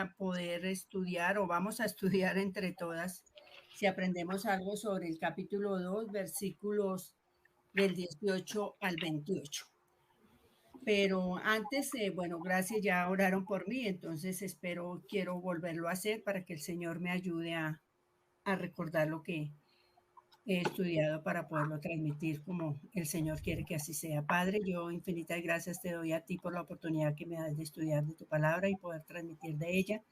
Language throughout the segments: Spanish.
a poder estudiar, o vamos a estudiar entre todas, si aprendemos algo sobre el capítulo 2, versículos del 18 al 28. Pero antes, bueno, gracias, ya oraron por mí, entonces quiero volverlo a hacer para que el Señor me ayude a recordar lo que he estudiado para poderlo transmitir como el Señor quiere que así sea. Padre, yo infinitas gracias te doy a ti por la oportunidad que me das de estudiar de tu palabra y poder transmitir de ella.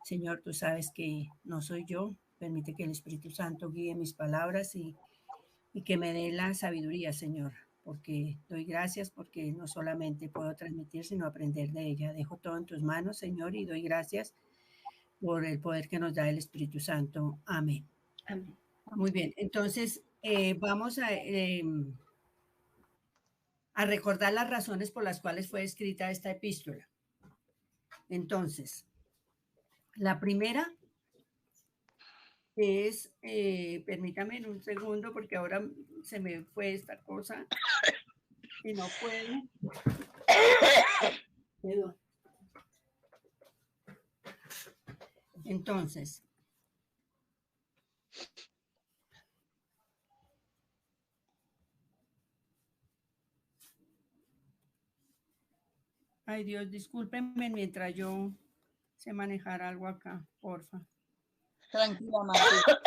Señor, tú sabes que no soy yo, permite que el Espíritu Santo guíe mis palabras y que me dé la sabiduría, Señor, porque doy gracias porque no solamente puedo transmitir, sino aprender de ella. Dejo todo en tus manos, Señor, y doy gracias por el poder que nos da el Espíritu Santo. Amén. Amén. Muy bien, entonces vamos a recordar las razones por las cuales fue escrita esta epístola. Entonces, la primera es, permítame un segundo porque ahora se me fue esta cosa y no puedo. Entonces, ay Dios, discúlpenme mientras yo sé manejar algo acá, porfa. Tranquila, Marta.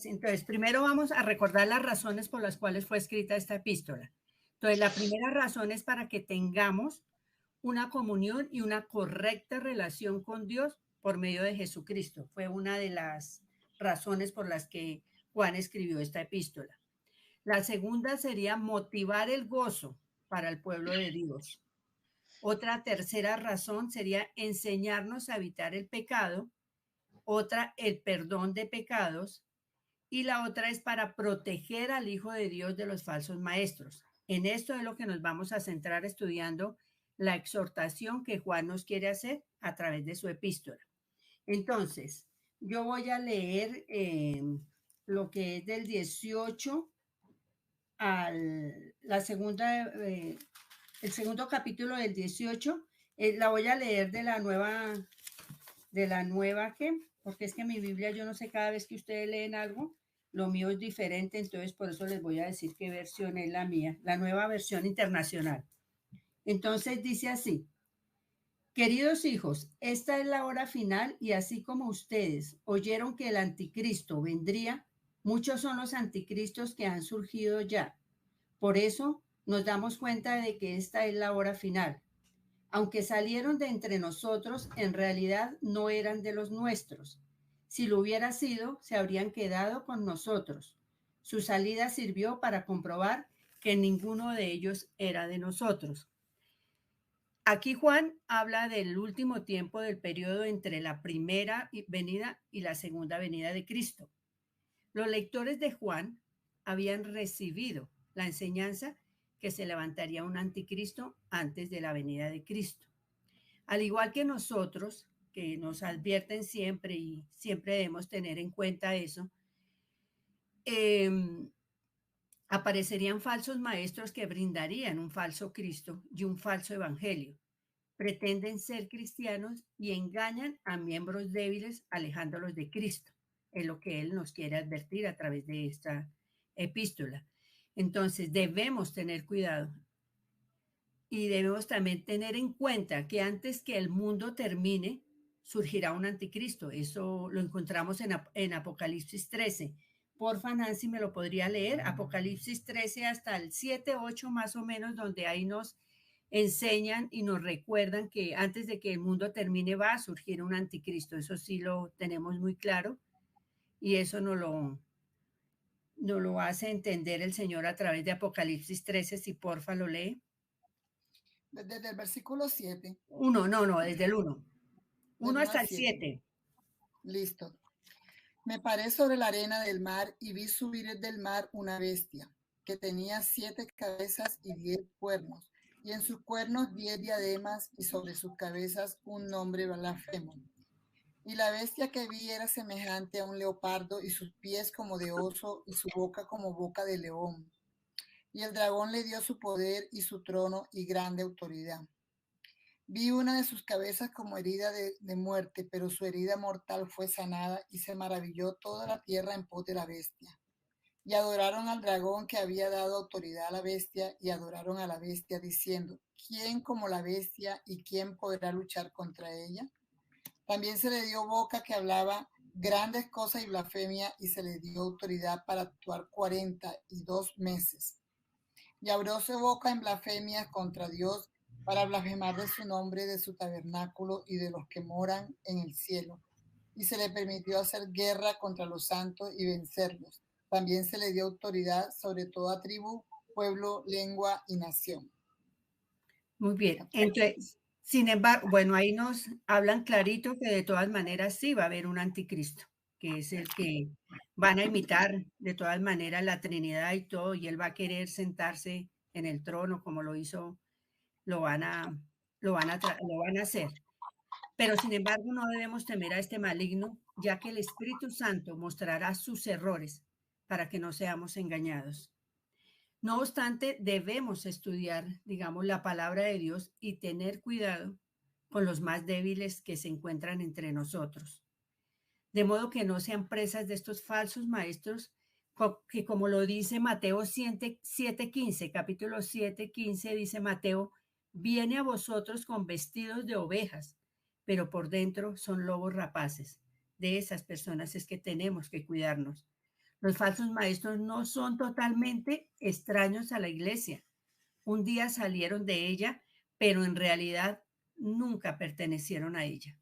Entonces, primero vamos a recordar las razones por las cuales fue escrita esta epístola. Entonces, la primera razón es para que tengamos una comunión y una correcta relación con Dios por medio de Jesucristo. Fue una de las razones por las que Juan escribió esta epístola. La segunda sería motivar el gozo para el pueblo de Dios. Otra tercera razón sería enseñarnos a evitar el pecado. Otra, el perdón de pecados. Y la otra es para proteger al Hijo de Dios de los falsos maestros. En esto es lo que nos vamos a centrar estudiando la exhortación que Juan nos quiere hacer a través de su epístola. Entonces, yo voy a leer lo que es del 18 al la segunda, el segundo capítulo del 18. La voy a leer de la nueva que, porque es que mi Biblia, yo no sé, cada vez que ustedes leen algo, lo mío es diferente, entonces por eso les voy a decir qué versión es la mía, la nueva versión internacional. Entonces dice así: queridos hijos, esta es la hora final y así como ustedes oyeron que el anticristo vendría, muchos son los anticristos que han surgido ya. Por eso nos damos cuenta de que esta es la hora final. Aunque salieron de entre nosotros, en realidad no eran de los nuestros. Si lo hubiera sido, se habrían quedado con nosotros. Su salida sirvió para comprobar que ninguno de ellos era de nosotros. Aquí Juan habla del último tiempo del periodo entre la primera venida y la segunda venida de Cristo. Los lectores de Juan habían recibido la enseñanza que se levantaría un anticristo antes de la venida de Cristo. Al igual que nosotros, que nos advierten siempre y siempre debemos tener en cuenta eso, aparecerían falsos maestros que brindarían un falso Cristo y un falso evangelio. Pretenden ser cristianos y engañan a miembros débiles alejándolos de Cristo. Es lo que Él nos quiere advertir a través de esta epístola. Entonces debemos tener cuidado y debemos también tener en cuenta que antes que el mundo termine, surgirá un anticristo. Eso lo encontramos en Apocalipsis 13. Porfa, Nancy, ¿me lo podría leer? Apocalipsis 13 hasta el 7, 8 más o menos, donde ahí nos enseñan y nos recuerdan que antes de que el mundo termine va a surgir un anticristo. Eso sí lo tenemos muy claro y eso nos lo hace entender el Señor a través de Apocalipsis 13, si porfa lo lee. Desde el versículo 7. No, desde el 1. 1 hasta el 7. Listo. Me paré sobre la arena del mar y vi subir del mar una bestia que tenía 7 cabezas y 10 cuernos, y en sus cuernos 10 diademas y sobre sus cabezas un nombre blasfemo. Y la bestia que vi era semejante a un leopardo y sus pies como de oso y su boca como boca de león. Y el dragón le dio su poder y su trono y grande autoridad. Vi una de sus cabezas como herida de muerte, pero su herida mortal fue sanada y se maravilló toda la tierra en pos de la bestia. Y adoraron al dragón que había dado autoridad a la bestia y adoraron a la bestia diciendo, ¿quién como la bestia y quién podrá luchar contra ella? También se le dio boca que hablaba grandes cosas y blasfemia y se le dio autoridad para actuar 42 meses. Y abrióse boca en blasfemias contra Dios para blasfemar de su nombre, de su tabernáculo y de los que moran en el cielo. Y se le permitió hacer guerra contra los santos y vencerlos. También se le dio autoridad sobre toda tribu, pueblo, lengua y nación. Muy bien. Entonces, sin embargo, bueno, ahí nos hablan clarito que de todas maneras sí va a haber un anticristo, que es el que van a imitar de todas maneras la Trinidad y todo, y él va a querer sentarse en el trono como lo hizo, lo van a, lo van a hacer. Pero sin embargo, no debemos temer a este maligno, ya que el Espíritu Santo mostrará sus errores para que no seamos engañados. No obstante, debemos estudiar, digamos, la palabra de Dios y tener cuidado con los más débiles que se encuentran entre nosotros. De modo que no sean presas de estos falsos maestros que, como lo dice Mateo 7:15, capítulo 7:15, dice Mateo, viene a vosotros con vestidos de ovejas, pero por dentro son lobos rapaces. De esas personas es que tenemos que cuidarnos. Los falsos maestros no son totalmente extraños a la iglesia. Un día salieron de ella, pero en realidad nunca pertenecieron a ella.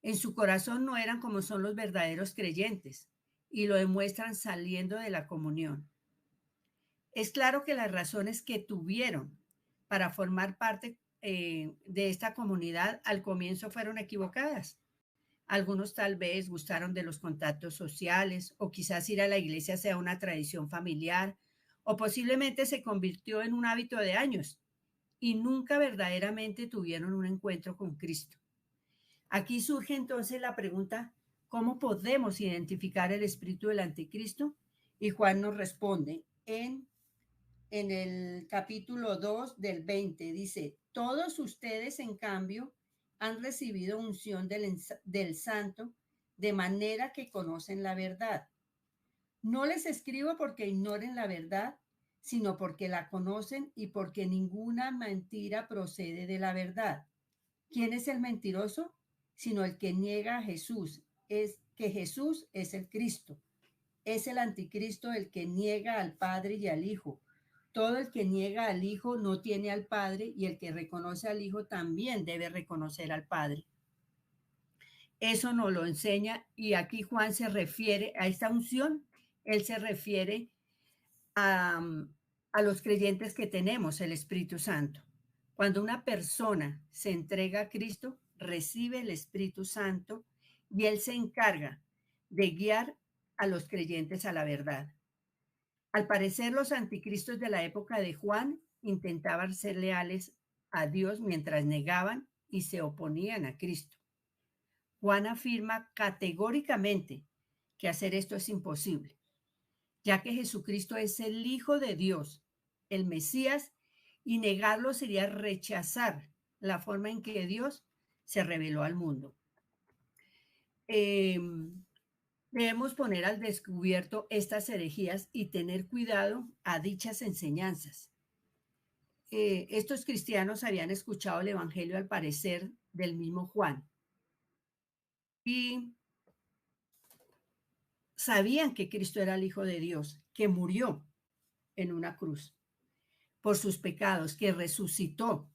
En su corazón no eran como son los verdaderos creyentes y lo demuestran saliendo de la comunión. Es claro que las razones que tuvieron para formar parte de esta comunidad al comienzo fueron equivocadas. Algunos tal vez gustaron de los contactos sociales o quizás ir a la iglesia sea una tradición familiar o posiblemente se convirtió en un hábito de años y nunca verdaderamente tuvieron un encuentro con Cristo. Aquí surge entonces la pregunta, ¿cómo podemos identificar el espíritu del anticristo? Y Juan nos responde en el capítulo 2 del 20, dice, todos ustedes en cambio han recibido unción del santo de manera que conocen la verdad. No les escribo porque ignoren la verdad, sino porque la conocen y porque ninguna mentira procede de la verdad. ¿Quién es el mentiroso? Sino el que niega a Jesús, es que Jesús es el Cristo. Es el anticristo el que niega al Padre y al Hijo. Todo el que niega al Hijo no tiene al Padre y el que reconoce al Hijo también debe reconocer al Padre. Eso nos lo enseña y aquí Juan se refiere a esta unción, él se refiere a los creyentes que tenemos el Espíritu Santo. Cuando una persona se entrega a Cristo, recibe el Espíritu Santo y él se encarga de guiar a los creyentes a la verdad. Al parecer, los anticristos de la época de Juan intentaban ser leales a Dios mientras negaban y se oponían a Cristo. Juan afirma categóricamente que hacer esto es imposible, ya que Jesucristo es el Hijo de Dios, el Mesías, y negarlo sería rechazar la forma en que Dios se reveló al mundo. Debemos poner al descubierto estas herejías y tener cuidado a dichas enseñanzas. Estos cristianos habían escuchado el Evangelio al parecer del mismo Juan y sabían que Cristo era el Hijo de Dios, que murió en una cruz por sus pecados, que resucitó,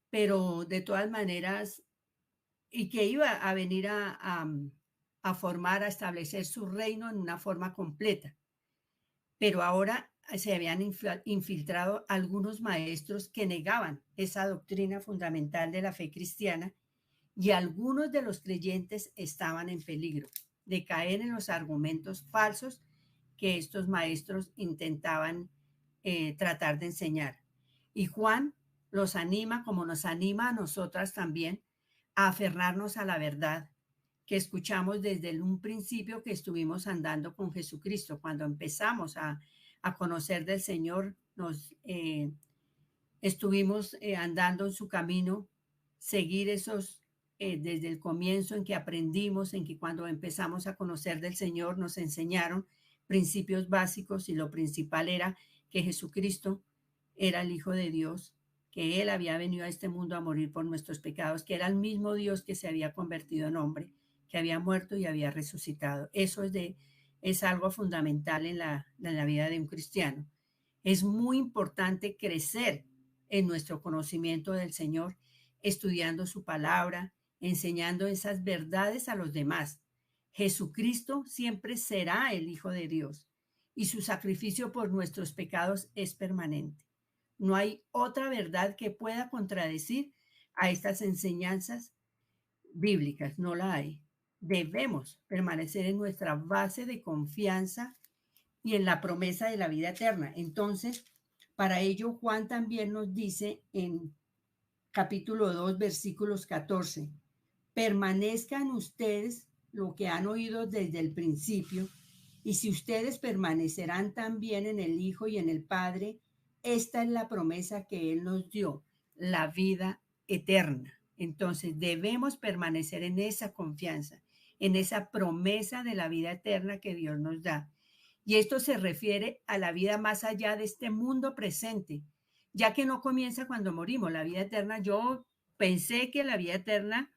pero de todas maneras, y que iba a venir a formar, a establecer su reino en una forma completa. Pero ahora se habían infiltrado algunos maestros que negaban esa doctrina fundamental de la fe cristiana y algunos de los creyentes estaban en peligro de caer en los argumentos falsos que estos maestros intentaban tratar de enseñar. Y Juan los anima, como nos anima a nosotras también, a aferrarnos a la verdad que escuchamos desde un principio que estuvimos andando con Jesucristo. Cuando empezamos a conocer del Señor, estuvimos andando en su camino, seguir esos, desde el comienzo en que aprendimos, en que cuando empezamos a conocer del Señor nos enseñaron principios básicos y lo principal era que Jesucristo era el Hijo de Dios, que Él había venido a este mundo a morir por nuestros pecados, que era el mismo Dios que se había convertido en hombre, que había muerto y había resucitado. Eso es algo fundamental en la vida de un cristiano. Es muy importante crecer en nuestro conocimiento del Señor, estudiando su palabra, enseñando esas verdades a los demás. Jesucristo siempre será el Hijo de Dios y su sacrificio por nuestros pecados es permanente. No hay otra verdad que pueda contradecir a estas enseñanzas bíblicas, no la hay. Debemos permanecer en nuestra base de confianza y en la promesa de la vida eterna. Entonces, para ello Juan también nos dice en capítulo 2, versículos 14, permanezcan ustedes lo que han oído desde el principio, y si ustedes permanecerán también en el Hijo y en el Padre, esta es la promesa que Él nos dio, la vida eterna. Entonces debemos permanecer en esa confianza, en esa promesa de la vida eterna que Dios nos da. Y esto se refiere a la vida más allá de este mundo presente, ya que no comienza cuando morimos. La vida eterna, yo pensé que la vida eterna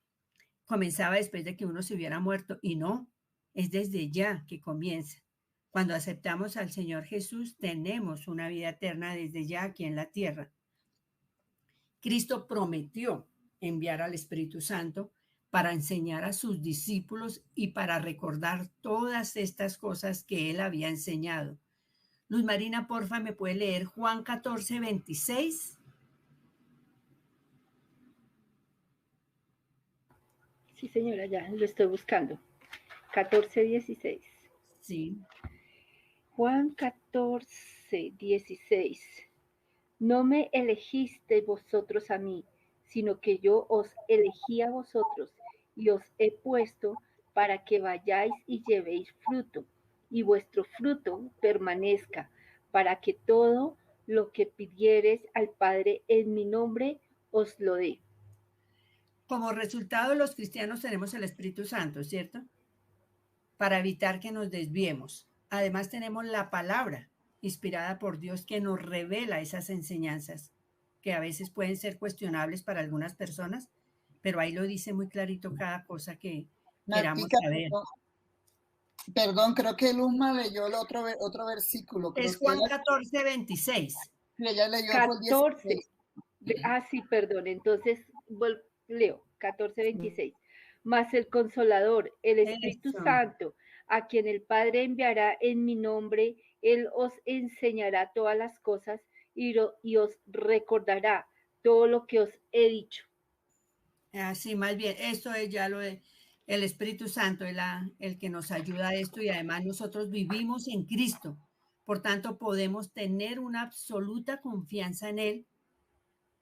comenzaba después de que uno se hubiera muerto y no, es desde ya que comienza. Cuando aceptamos al Señor Jesús, tenemos una vida eterna desde ya aquí en la tierra. Cristo prometió enviar al Espíritu Santo para enseñar a sus discípulos y para recordar todas estas cosas que Él había enseñado. Luz Marina, porfa, ¿me puede leer Juan 14, 26? Sí, señora, ya lo estoy buscando. 14, 16. Sí. Juan 14, 16. No me elegisteis vosotros a mí, sino que yo os elegí a vosotros y os he puesto para que vayáis y llevéis fruto, y vuestro fruto permanezca, para que todo lo que pidiereis al Padre en mi nombre os lo dé. Como resultado, los cristianos tenemos el Espíritu Santo, ¿cierto? Para evitar que nos desviemos. Además, tenemos la palabra inspirada por Dios que nos revela esas enseñanzas que a veces pueden ser cuestionables para algunas personas, pero ahí lo dice muy clarito cada cosa que queramos Martica, saber. perdón, creo que Luzma leyó el otro versículo. Creo Es Juan 14, 26. que ella leyó 14. por Sí, perdón. Entonces, leo 14, 26. Mas el Consolador, el Espíritu Eso. Santo, a quien el Padre enviará en mi nombre, Él os enseñará todas las cosas y os recordará todo lo que os he dicho. Así, más bien, esto es ya lo de el Espíritu Santo, el que nos ayuda a esto y además nosotros vivimos en Cristo. Por tanto, podemos tener una absoluta confianza en Él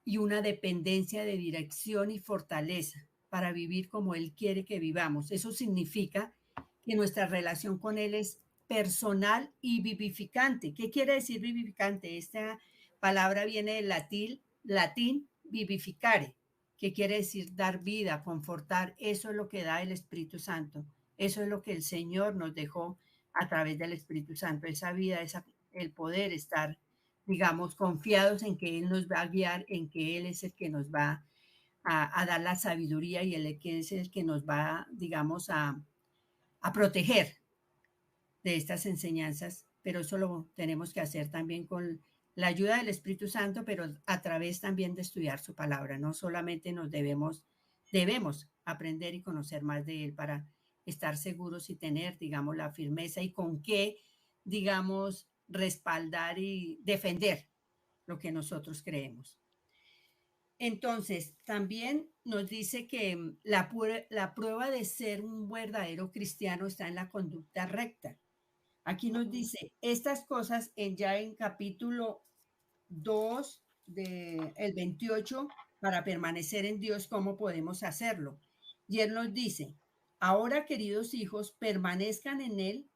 y una dependencia de dirección y fortaleza para vivir como Él quiere que vivamos. Eso significa que nuestra relación con Él es personal y vivificante. ¿Qué quiere decir vivificante? Esta palabra viene del latín vivificare, que quiere decir dar vida, confortar. Eso es lo que da el Espíritu Santo. Eso es lo que el Señor nos dejó a través del Espíritu Santo, esa vida, el poder estar, digamos, confiados en que Él nos va a guiar, en que Él es el que nos va a dar la sabiduría y Él que es el que nos va, digamos, a proteger de estas enseñanzas, pero eso lo tenemos que hacer también con la ayuda del Espíritu Santo, pero a través también de estudiar su palabra. No solamente debemos aprender y conocer más de Él para estar seguros y tener, digamos, la firmeza y con qué, digamos, respaldar y defender lo que nosotros creemos. Entonces, también nos dice que la prueba de ser un verdadero cristiano está en la conducta recta. Aquí nos dice estas cosas ya en capítulo 2 del 28, para permanecer en Dios, ¿cómo podemos hacerlo? Y Él nos dice, ahora queridos hijos, permanezcan en Él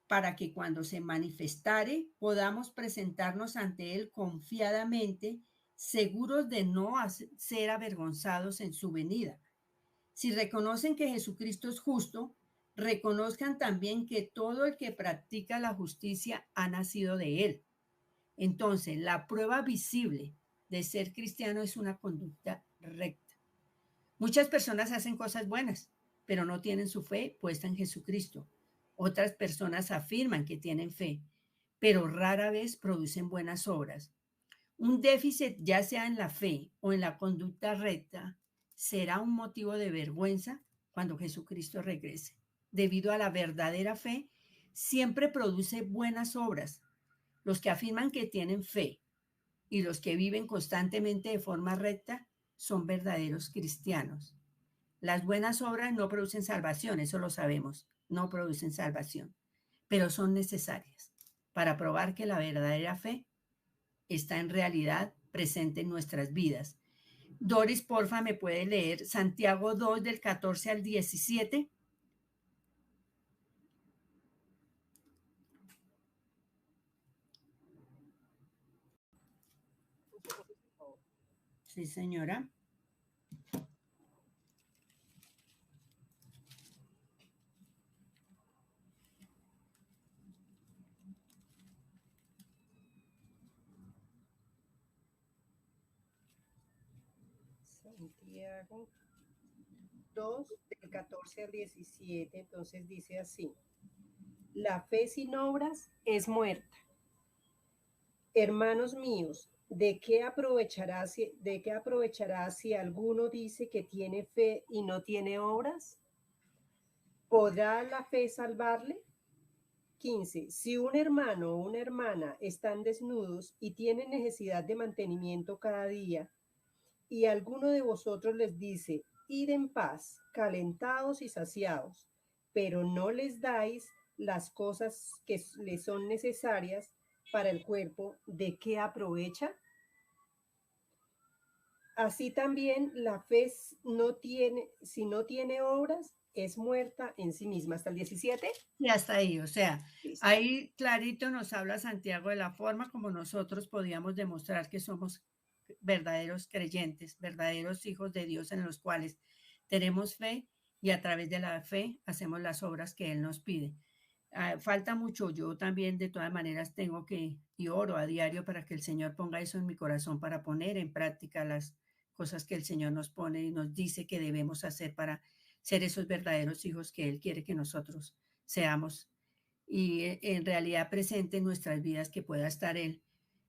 para que cuando se manifestare podamos presentarnos ante Él confiadamente seguros de no ser avergonzados en su venida. Si reconocen que Jesucristo es justo, reconozcan también que todo el que practica la justicia ha nacido de él. Entonces, la prueba visible de ser cristiano es una conducta recta. Muchas personas hacen cosas buenas, pero no tienen su fe puesta en Jesucristo. Otras personas afirman que tienen fe, pero rara vez producen buenas obras. Un déficit, ya sea en la fe o en la conducta recta, será un motivo de vergüenza cuando Jesucristo regrese. Debido a la verdadera fe, siempre produce buenas obras. Los que afirman que tienen fe y los que viven constantemente de forma recta son verdaderos cristianos. Las buenas obras no producen salvación, eso lo sabemos, no producen salvación, pero son necesarias para probar que la verdadera fe está en realidad presente en nuestras vidas. Doris, porfa, ¿me puede leer Santiago 2 del 14 al 17? Sí, señora. Santiago 2, del 14 al 17, entonces dice así: la fe sin obras es muerta. Hermanos míos, ¿de qué aprovechará si alguno dice que tiene fe y no tiene obras? ¿Podrá la fe salvarle? 15. Si un hermano o una hermana están desnudos y tienen necesidad de mantenimiento cada día, y alguno de vosotros les dice, id en paz, calentados y saciados, pero no les dais las cosas que les son necesarias para el cuerpo, ¿de qué aprovecha? Así también la fe si no tiene obras, es muerta en sí misma. Hasta el 17. Y hasta ahí, o sea, Listo. ahí clarito nos habla Santiago de la forma como nosotros podíamos demostrar que somos verdaderos creyentes, verdaderos hijos de Dios en los cuales tenemos fe y a través de la fe hacemos las obras que Él nos pide. Falta mucho, yo también de todas maneras tengo que, y oro a diario para que el Señor ponga eso en mi corazón para poner en práctica las cosas que el Señor nos pone y nos dice que debemos hacer para ser esos verdaderos hijos que Él quiere que nosotros seamos y en realidad presente en nuestras vidas que pueda estar Él.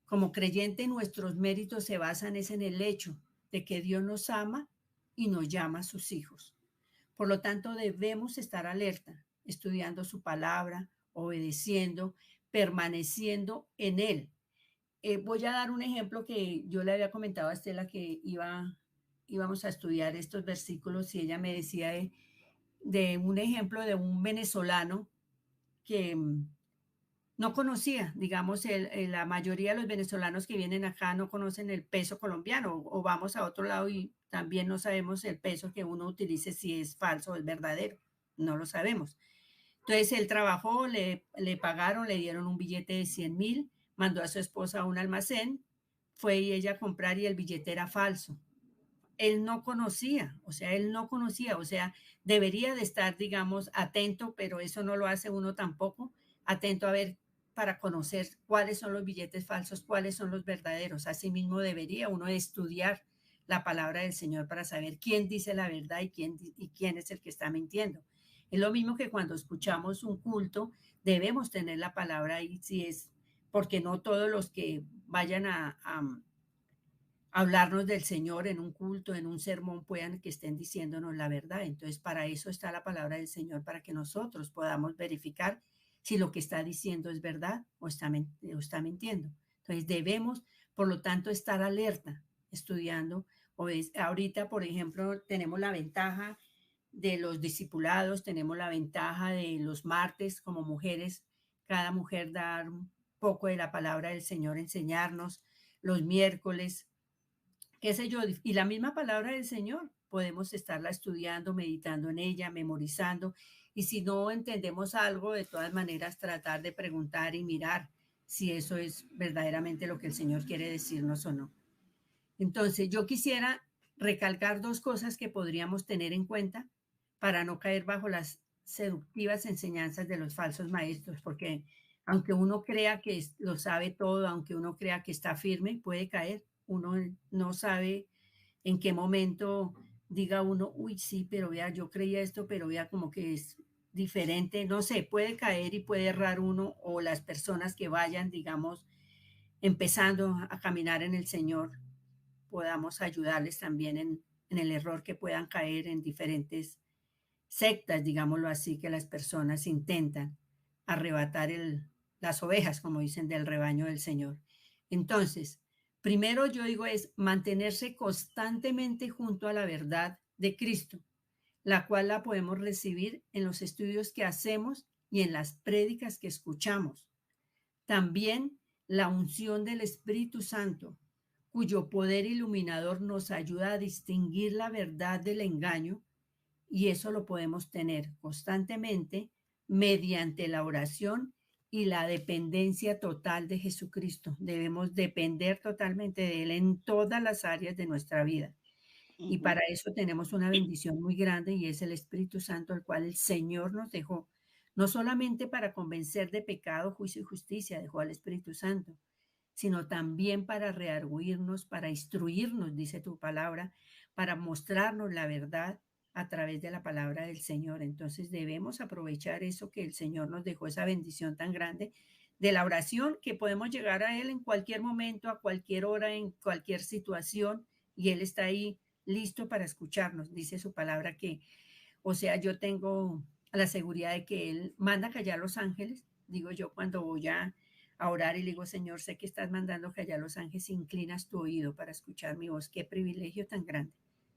Como creyente, nuestros méritos se basan en el hecho de que Dios nos ama y nos llama a sus hijos. Por lo tanto, debemos estar alerta, estudiando su palabra, obedeciendo, permaneciendo en Él. Voy a dar un ejemplo que yo le había comentado a Estela que íbamos a estudiar estos versículos y ella me decía de un ejemplo de un venezolano que no conocía, digamos, la mayoría de los venezolanos que vienen acá no conocen el peso colombiano o vamos a otro lado y también no sabemos el peso que uno utilice, si es falso o es verdadero, no lo sabemos. Entonces él trabajó, le pagaron, le dieron un billete de 100,000, mandó a su esposa a un almacén, fue y ella a comprar y el billete era falso. Él no conocía, o sea, debería de estar, digamos, atento, pero eso no lo hace uno tampoco, atento a ver para conocer cuáles son los billetes falsos, cuáles son los verdaderos. Asimismo, debería uno estudiar la palabra del Señor para saber quién dice la verdad y quién es el que está mintiendo. Es lo mismo que cuando escuchamos un culto, debemos tener la palabra ahí, si es, porque no todos los que vayan a hablarnos del Señor en un culto, en un sermón, puedan que estén diciéndonos la verdad. Entonces, para eso está la palabra del Señor, para que nosotros podamos verificar si lo que está diciendo es verdad o está mintiendo. Entonces, debemos, por lo tanto, estar alerta, estudiando. Ahorita, por ejemplo, tenemos la ventaja de los discipulados, tenemos la ventaja de los martes como mujeres, cada mujer dar un poco de la palabra del Señor, enseñarnos los miércoles, qué sé yo, y la misma palabra del Señor, podemos estarla estudiando, meditando en ella, memorizando, y si no entendemos algo, de todas maneras tratar de preguntar y mirar si eso es verdaderamente lo que el Señor quiere decirnos o no. Entonces, yo quisiera recalcar dos cosas que podríamos tener en cuenta para no caer bajo las seductivas enseñanzas de los falsos maestros, porque aunque uno crea que lo sabe todo, aunque uno crea que está firme, puede caer. Uno no sabe en qué momento diga uno, uy, sí, pero vea, yo creía esto, pero vea como que es diferente, no sé, puede caer y puede errar uno o las personas que vayan, digamos, empezando a caminar en el Señor, podamos ayudarles también en el error que puedan caer en diferentes sectas, digámoslo así, que las personas intentan arrebatar las ovejas, como dicen, del rebaño del Señor. Entonces, primero yo digo es mantenerse constantemente junto a la verdad de Cristo, la cual la podemos recibir en los estudios que hacemos y en las prédicas que escuchamos. También la unción del Espíritu Santo, cuyo poder iluminador nos ayuda a distinguir la verdad del engaño, y eso lo podemos tener constantemente mediante la oración y la dependencia total de Jesucristo. Debemos depender totalmente de Él en todas las áreas de nuestra vida. Y para eso tenemos una bendición muy grande y es el Espíritu Santo, el cual el Señor nos dejó, no solamente para convencer de pecado, juicio y justicia, dejó al Espíritu Santo, sino también para rearguirnos, para instruirnos, dice tu palabra, para mostrarnos la verdad a través de la palabra del Señor. Entonces debemos aprovechar eso que el Señor nos dejó, esa bendición tan grande de la oración, que podemos llegar a Él en cualquier momento, a cualquier hora, en cualquier situación, y Él está ahí listo para escucharnos. Dice su palabra que, o sea, yo tengo la seguridad de que Él manda callar a los ángeles, digo yo cuando voy a orar y le digo, Señor, sé que estás mandando callar a los ángeles, inclinas tu oído para escuchar mi voz. Qué privilegio tan grande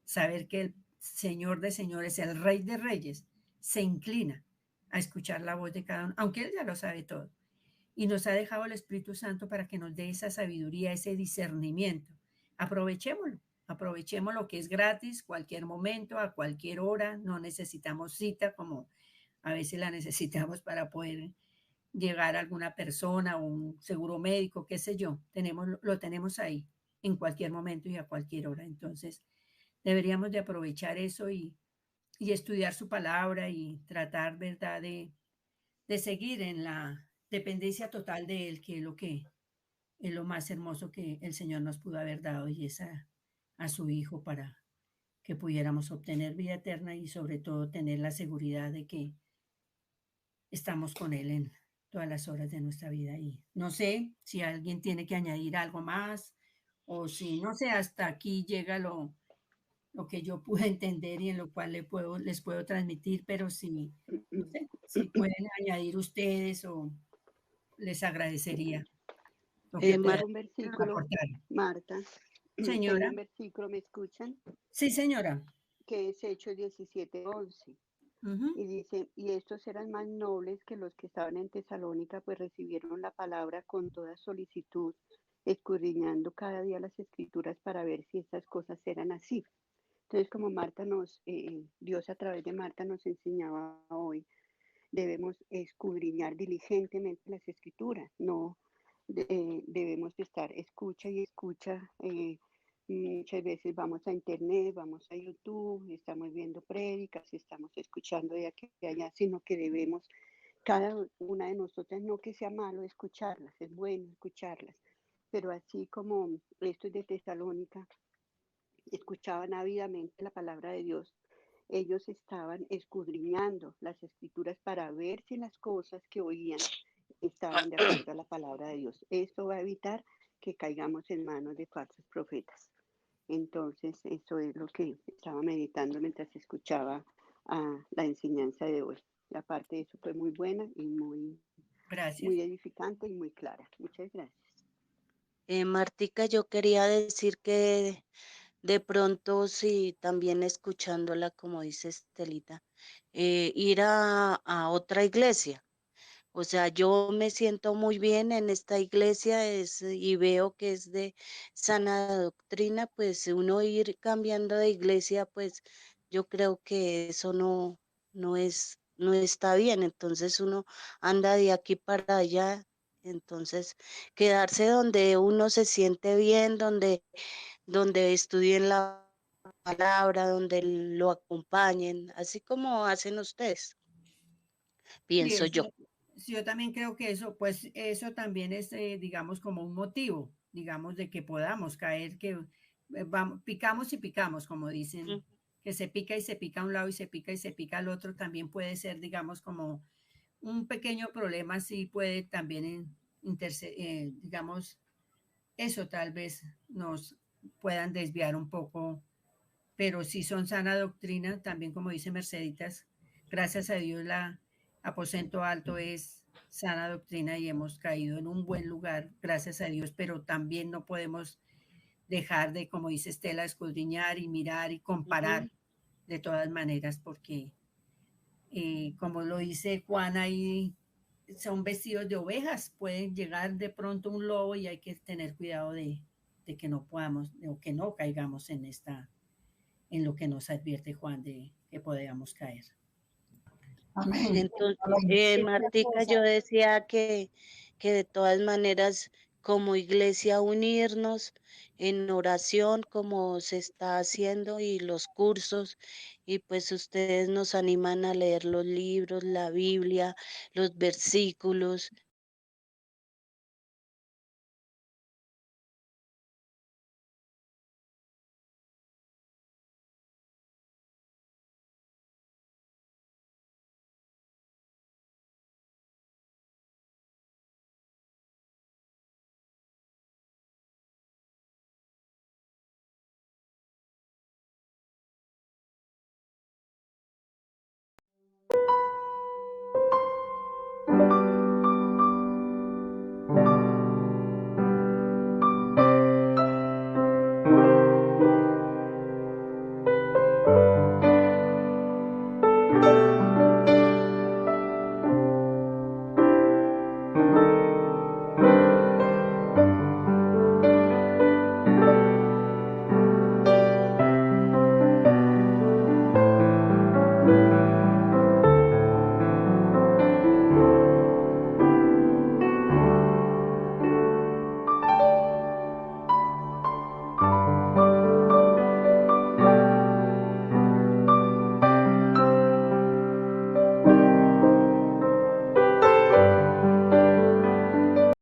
saber que el Señor de señores, el Rey de reyes, se inclina a escuchar la voz de cada uno, aunque Él ya lo sabe todo. Y nos ha dejado el Espíritu Santo para que nos dé esa sabiduría, ese discernimiento. Aprovechémoslo. Aprovechemos lo que es gratis, cualquier momento, a cualquier hora. No necesitamos cita como a veces la necesitamos para poder llegar a alguna persona o un seguro médico, qué sé yo. Lo tenemos ahí en cualquier momento y a cualquier hora. Entonces, deberíamos de aprovechar eso y estudiar su palabra y tratar, ¿verdad?, de seguir en la dependencia total de Él, que es lo más hermoso que el Señor nos pudo haber dado y es a su Hijo para que pudiéramos obtener vida eterna y sobre todo tener la seguridad de que estamos con Él en todas las horas de nuestra vida. Y no sé si alguien tiene que añadir algo más o si, no sé, hasta aquí llega lo que yo pude entender y en lo cual les puedo transmitir, pero si, no sé, si pueden añadir ustedes o les agradecería lo que puedan Un versículo, aportar. Marta, tengo Señora, un versículo, ¿me escuchan? sí, señora. Que es Hechos 17:11. Ujú. Y dice, y estos eran más nobles que los que estaban en Tesalónica, pues recibieron la palabra con toda solicitud, escudriñando cada día las escrituras para ver si estas cosas eran así. Entonces, como Dios a través de Marta nos enseñaba hoy, debemos escudriñar diligentemente las escrituras, no debemos de estar escucha y escucha. Muchas veces vamos a internet, vamos a YouTube, estamos viendo prédicas, estamos escuchando de aquí y allá, sino que debemos, cada una de nosotras, no que sea malo escucharlas, es bueno escucharlas, pero así como estos de Tesalónica escuchaban ávidamente la palabra de Dios, ellos estaban escudriñando las escrituras para ver si las cosas que oían estaban de acuerdo a la palabra de Dios. Esto va a evitar que caigamos en manos de falsos profetas. Entonces, eso es lo que estaba meditando mientras escuchaba la enseñanza de hoy. La parte de eso fue muy buena y muy Gracias. edificante y muy clara. Muchas gracias. Martica, yo quería decir que de pronto, sí, también escuchándola, como dice Estelita, ir a otra iglesia. O sea, yo me siento muy bien en esta iglesia y veo que es de sana doctrina, pues uno ir cambiando de iglesia, pues yo creo que eso no está bien. Entonces uno anda de aquí para allá. Entonces, quedarse donde uno se siente bien, donde estudien la palabra, donde lo acompañen, así como hacen ustedes, Sí, pienso yo. eso, sí, yo también creo que eso, pues eso también es, digamos, como un motivo, digamos, de que podamos caer, que vamos, picamos y picamos, como dicen, Ujú, que se pica y se pica a un lado y se pica y se pica al otro, también puede ser, digamos, como un pequeño problema, sí puede también, digamos, eso tal vez nos puedan desviar un poco, pero si son sana doctrina, también como dice Merceditas, gracias a Dios la aposento alto es sana doctrina y hemos caído en un buen lugar, gracias a Dios, pero también no podemos dejar de, como dice Estela, escudriñar y mirar y ujú, comparar de todas maneras, porque como lo dice Juan ahí, son vestidos de ovejas, pueden llegar de pronto un lobo y hay que tener cuidado de que no podamos o que no caigamos en en lo que nos advierte Juan de que podamos caer. Amén. Entonces, Amén. Esta Martica, cosa, yo decía que de todas maneras, como iglesia, unirnos en oración, como se está haciendo, y los cursos, y pues ustedes nos animan a leer los libros, la Biblia, los versículos,